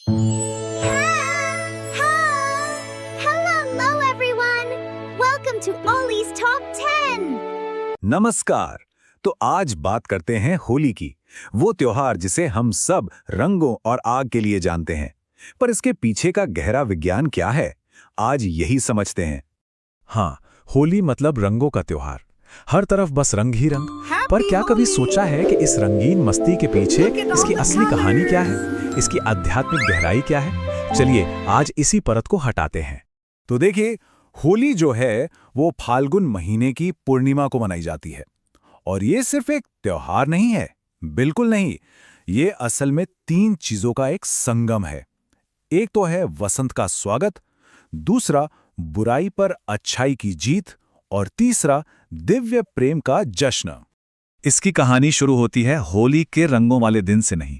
Hello everyone. Welcome to Ollie's Top 10. नमस्कार। तो आज बात करते हैं होली की, वो त्योहार जिसे हम सब रंगों और आग के लिए जानते हैं। पर इसके पीछे का गहरा विज्ञान क्या है, आज यही समझते हैं। हाँ, होली मतलब रंगों का त्योहार। हर तरफ बस रंग ही रंग। पर क्या कभी सोचा है कि इस रंगीन मस्ती के पीछे इसकी असली कहानी क्या है, इसकी आध्यात्मिक गहराई क्या है? चलिए आज इसी परत को हटाते हैं। तो देखिए, होली जो है वो फाल्गुन महीने की पूर्णिमा को मनाई जाती है। और ये सिर्फ एक त्योहार नहीं है, बिल्कुल नहीं। ये असल में 3 चीजों का एक संगम है। एक तो है वसंत का स्वागत, दूसरा बुराई पर अच्छाई की जीत, और तीसरा दिव्य प्रेम का जश्न। इसकी कहानी शुरू होती है होली के रंगों वाले दिन से नहीं,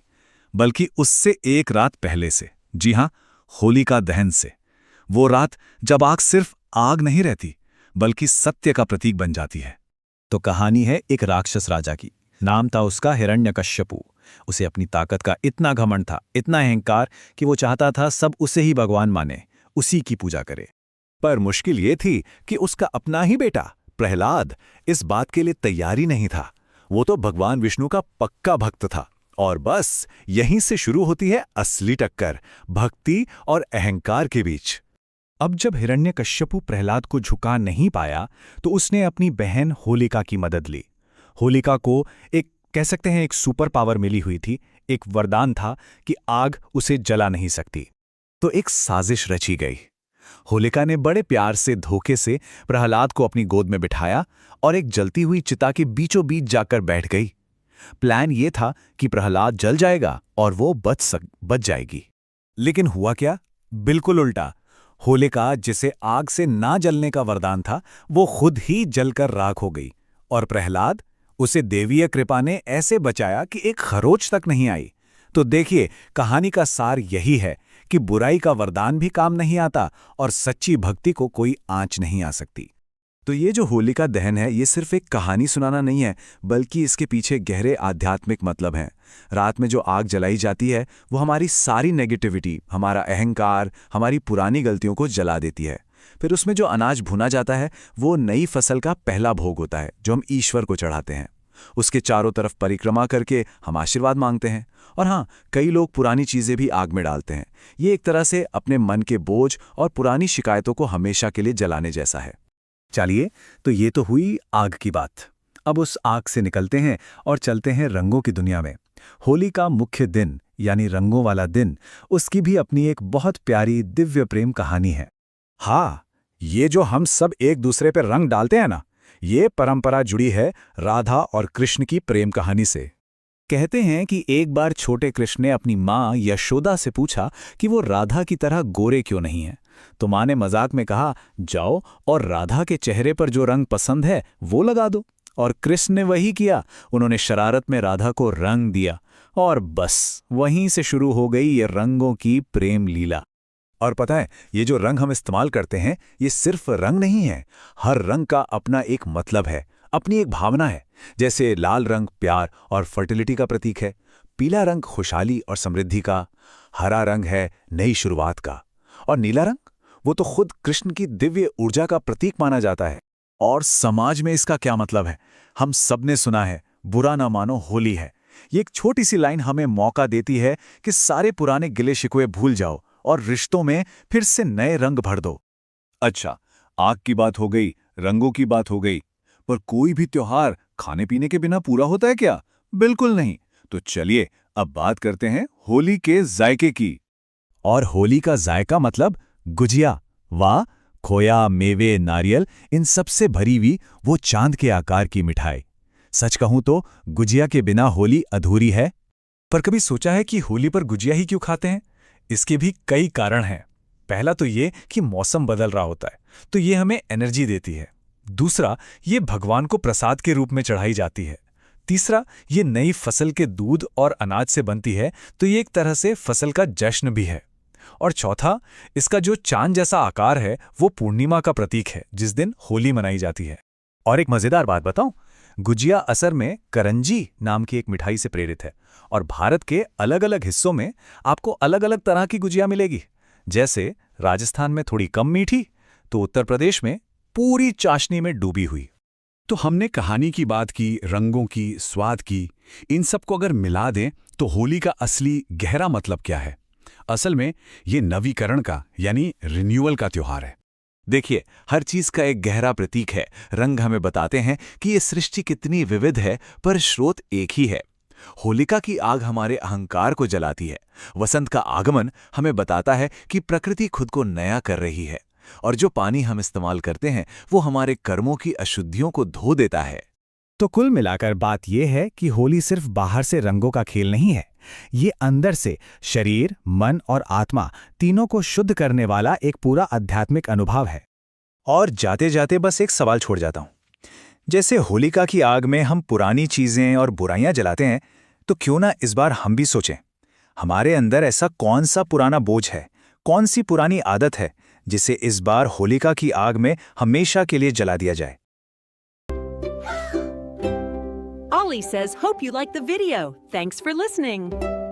बल्कि उससे एक रात पहले से। जी हां, होलिका दहन से। वो रात जब आग सिर्फ आग नहीं रहती, बल्कि सत्य का प्रतीक बन जाती है। तो कहानी है एक राक्षस राजा की। नाम था उसका हिरण्यकश्यपु। उसे अपनी ताकत का इतना घमंड था, इतना अहंकार, कि वो चाहता था सब उसे ही भगवान माने, उसी की पूजा करे। पर मुश्किल ये थी कि उसका अपना ही बेटा प्रहलाद इस बात के लिए तैयार ही नहीं था। वो तो भगवान विष्णु का पक्का भक्त था। और बस यहीं से शुरू होती है असली टक्कर, भक्ति और अहंकार के बीच। अब जब हिरण्यकश्यपु प्रहलाद को झुका नहीं पाया, तो उसने अपनी बहन होलिका की मदद ली। होलिका को एक कह सकते हैं एक सुपर पावर मिली हुई थी, एक वरदान था कि आग उसे जला नहीं सकती। तो एक साजिश रची गई। होलिका ने बड़े प्यार से धोखे से प्रहलाद को अपनी गोद में बिठाया और एक जलती हुई चिता के बीचों बीच जाकर बैठ गई। प्लान ये था कि प्रहलाद जल जाएगा और वो बच जाएगी। लेकिन हुआ क्या? बिल्कुल उल्टा। होलिका, जिसे आग से ना जलने का वरदान था, वो खुद ही जलकर राख हो गई। और प्रहलाद, उसे देवीय कृपा ने ऐसे बचाया कि एक खरोच तक नहीं आई। तो देखिए, कहानी का सार यही है कि बुराई का वरदान भी काम नहीं आता और सच्ची भक्ति को कोई आंच नहीं आ सकती। तो ये जो होलिका दहन है, ये सिर्फ एक कहानी सुनाना नहीं है, बल्कि इसके पीछे गहरे आध्यात्मिक मतलब हैं। रात में जो आग जलाई जाती है, वो हमारी सारी नेगेटिविटी, हमारा अहंकार, हमारी पुरानी गलतियों को जला देती है। फिर उसमें जो अनाज भुना जाता है, वो नई फसल का पहला भोग होता है, जो हम ईश्वर को चढ़ाते हैं। उसके चारों तरफ परिक्रमा करके हम आशीर्वाद मांगते हैं। और हाँ, कई लोग पुरानी चीजें भी आग में डालते हैं। ये एक तरह से अपने मन के बोझ और पुरानी शिकायतों को हमेशा के लिए जलाने जैसा है। चलिए, तो ये तो हुई आग की बात। अब उस आग से निकलते हैं और चलते हैं रंगों की दुनिया में। होली का मुख्य दिन यानी रंगों वाला दिन, उसकी भी अपनी एक बहुत प्यारी दिव्य प्रेम कहानी है। हाँ, ये जो हम सब एक दूसरे पर रंग डालते हैं ना, ये परंपरा जुड़ी है राधा और कृष्ण की प्रेम कहानी से। कहते हैं कि एक बार छोटे कृष्ण ने अपनी माँ यशोदा से पूछा कि वो राधा की तरह गोरे क्यों नहीं हैं। तो माँ ने मजाक में कहा, जाओ और राधा के चेहरे पर जो रंग पसंद है वो लगा दो। और कृष्ण ने वही किया। उन्होंने शरारत में राधा को रंग दिया और बस वहीं से शुरू हो गई ये रंगों की प्रेम लीला। और पता है, ये जो रंग हम इस्तेमाल करते हैं, ये सिर्फ रंग नहीं है। हर रंग का अपना एक मतलब है, अपनी एक भावना है। जैसे लाल रंग प्यार और फर्टिलिटी का प्रतीक है, पीला रंग खुशहाली और समृद्धि का, हरा रंग है नई शुरुआत का, और नीला रंग वो तो खुद कृष्ण की दिव्य ऊर्जा का प्रतीक माना जाता है। और समाज में इसका क्या मतलब है? हम सबने सुना है, बुरा ना मानो होली है। ये एक छोटी सी लाइन हमें मौका देती है कि सारे पुराने गिले शिकवे भूल जाओ और रिश्तों में फिर से नए रंग भर दो। अच्छा, आग की बात हो गई, रंगों की बात हो गई, पर कोई भी त्योहार खाने पीने के बिना पूरा होता है क्या? बिल्कुल नहीं। तो चलिए अब बात करते हैं होली के जायके की। और होली का जायका मतलब गुजिया। वाह, खोया, मेवे, नारियल, इन सब से भरी हुई वो चांद के आकार की मिठाई। सच कहूं तो गुजिया के बिना होली अधूरी है। पर कभी सोचा है कि होली पर गुजिया ही क्यों खाते हैं? इसके भी कई कारण हैं। पहला तो ये कि मौसम बदल रहा होता है, तो ये हमें एनर्जी देती है। दूसरा, ये भगवान को प्रसाद के रूप में चढ़ाई जाती है। तीसरा, ये नई फसल के दूध और अनाज से बनती है, तो ये एक तरह से फसल का जश्न भी है। और चौथा, इसका जो चांद जैसा आकार है, वो पूर्णिमा का प्रतीक है, जिस दिन होली मनाई जाती है। और एक मजेदार बात बताऊं, गुजिया असल में करंजी नाम की एक मिठाई से प्रेरित है और भारत के अलग-अलग हिस्सों में आपको अलग-अलग तरह की गुजिया मिलेगी। जैसे राजस्थान में थोड़ी कम मीठी, तो उत्तर प्रदेश में पूरी चाशनी में डूबी हुई। तो हमने कहानी की बात की, रंगों की, स्वाद की, इन सबको अगर मिला दें तो होली का असली गहरा मतलब क्या है? असल में ये नवीकरण का यानी रिन्यूअल का त्योहार है। देखिए, हर चीज का एक गहरा प्रतीक है। रंग हमें बताते हैं कि ये सृष्टि कितनी विविध है, पर स्रोत एक ही है। होलिका की आग हमारे अहंकार को जलाती है। वसंत का आगमन हमें बताता है कि प्रकृति खुद को नया कर रही है। और जो पानी हम इस्तेमाल करते हैं वो हमारे कर्मों की अशुद्धियों को धो देता है। तो कुल मिलाकर बात यह है कि होली सिर्फ बाहर से रंगों का खेल नहीं है, ये अंदर से शरीर, मन और आत्मा तीनों को शुद्ध करने वाला एक पूरा आध्यात्मिक अनुभव है। और जाते जाते बस एक सवाल छोड़ जाता हूं। जैसे होलिका की आग में हम पुरानी चीजें और बुराइयां जलाते हैं, तो क्यों ना इस बार हम भी सोचें, हमारे अंदर ऐसा कौन सा पुराना बोझ है, कौन सी पुरानी आदत है जिसे इस बार होलिका की आग में हमेशा के लिए जला दिया जाए। Ollie says, hope you liked the video. Thanks for listening.